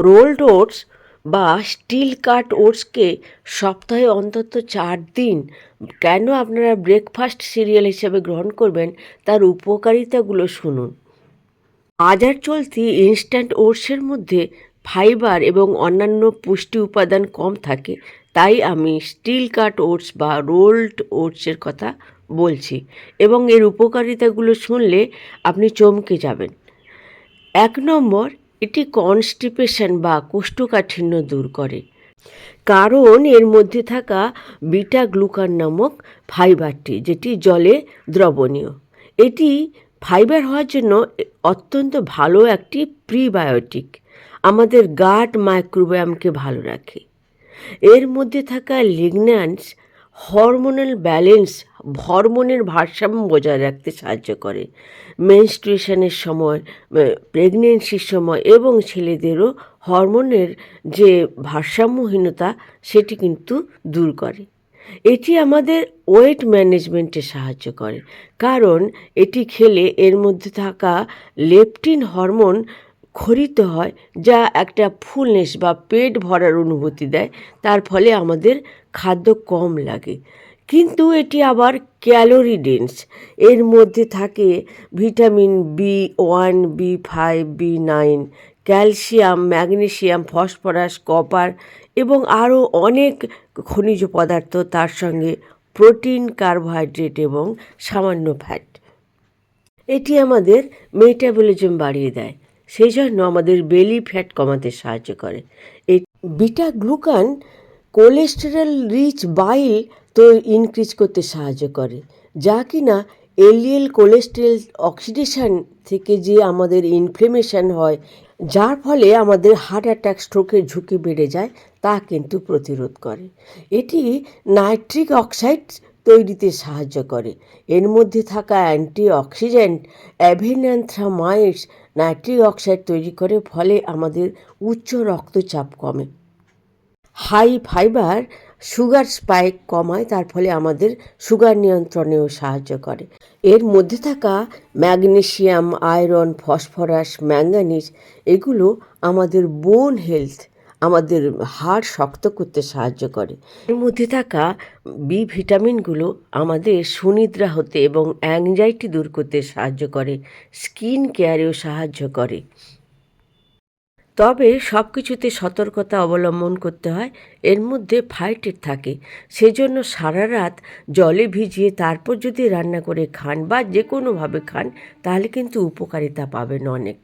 Rolled oats বা still কাট ওটসকে সপ্তাহে অন্তত 4 দিন কেন আপনারা ব্রেকফাস্ট সিরিয়াল হিসেবে গ্রহণ করবেন তার উপকারিতাগুলো শুনুন। বাজার চলতি ইনস্ট্যান্ট ওটসের মধ্যে ফাইবার এবং অন্যান্য পুষ্টি উপাদান কম থাকে, তাই আমি স্টিল কাট ওটস বা রোলড ওটসের কথা বলছি এবং এর উপকারিতাগুলো শুনলে আপনি চমকে যাবেন। 1 নম্বর, এটি কনস্টিপেশন বা কোষ্ঠকাঠিন্য দূর করে, কারণ এর মধ্যে থাকা বিটা গ্লুকান নামক ফাইবারটি, যেটি জলে দ্রবণীয়। এটি ফাইবার হওয়ার জন্য অত্যন্ত ভালো একটি প্রিবায়োটিক, আমাদের গাট মাইক্রোবায়োমকে ভালো রাখে। এর মধ্যে থাকা লিগন্যান্স হরমোনাল ব্যালেন্স, হরমোনের ভারসাম্য বজায় রাখতে সাহায্য করে। মেনস্ট্রুয়েশনের সময়, প্রেগনেন্সির সময় এবং ছেলেদেরও হরমোনের যে ভারসাম্যহীনতা সেটি কিন্তু দূর করে। এটি আমাদের ওয়েট ম্যানেজমেন্টে সাহায্য করে, কারণ এটি খেলে এর মধ্যে থাকা লেপটিন হরমোন ক্ষরিত হয়, যা একটা ফুলনেস বা পেট ভরার অনুভূতি দেয়, তার ফলে আমাদের খাদ্য কম লাগে। কিন্তু এটি আবার ক্যালোরি ডেন্স, এর মধ্যে থাকে vitamin B1, B5, B9, calcium, magnesium, phosphorus, copper এবং আরও অনেক খনিজ পদার্থ, তার সঙ্গে প্রোটিন, কার্বোহাইড্রেট এবং সামান্য ফ্যাট। এটি আমাদের মেটাবলিজম বাড়িয়ে দেয়, সেই জন্য আমাদের বেলি ফ্যাট কমাতে সাহায্য করে। এই বিটা গ্লুকান কোলেস্টেরল রিচ বাইল তো ইনক্রিজ করতে সাহায্য করে, যা কিনা এলডিএল কোলেস্টেরল অক্সিডেশন থেকে যে আমাদের ইনফ্লেমেশন হয়, যার ফলে আমাদের হার্ট অ্যাটাক, স্ট্রোকের ঝুঁকি বেড়ে যায়, তা কিন্তু প্রতিরোধ করে। এটি নাইট্রিক অক্সাইড তৈরিতে সাহায্য করে। এর মধ্যে থাকা অ্যান্টিঅক্সিডেন্ট অ্যাভেন্যান্থ্রামাইডস নাইট্রিক অক্সাইড তৈরি করে, ফলে আমাদের উচ্চ রক্তচাপ কমে। হাই ফাইবার সুগার স্পাইক কমায়, তার ফলে আমাদের সুগার নিয়ন্ত্রণেও সাহায্য করে। এর মধ্যে থাকা ম্যাগনেসিয়াম, আয়রন, ফসফরাস, ম্যাঙ্গানিজ এগুলো আমাদের বোন হেলথ, আমাদের হাড় শক্ত করতে সাহায্য করে। এর মধ্যে থাকা বি ভিটামিনগুলো আমাদের সুনিদ্রা হতে এবং অ্যাংজাইটি দূর করতে সাহায্য করে, স্কিন কেয়ারেও সাহায্য করে। তবে সব কিছুতে সতর্কতা অবলম্বন করতে হয়। এর মধ্যে ফাইটেট থাকে, সেজন্য সারা রাত জলে ভিজিয়ে তারপর যদি রান্না করে খান বা যে কোনোভাবে খান, তাহলে কিন্তু উপকারিতা পাবেন অনেক।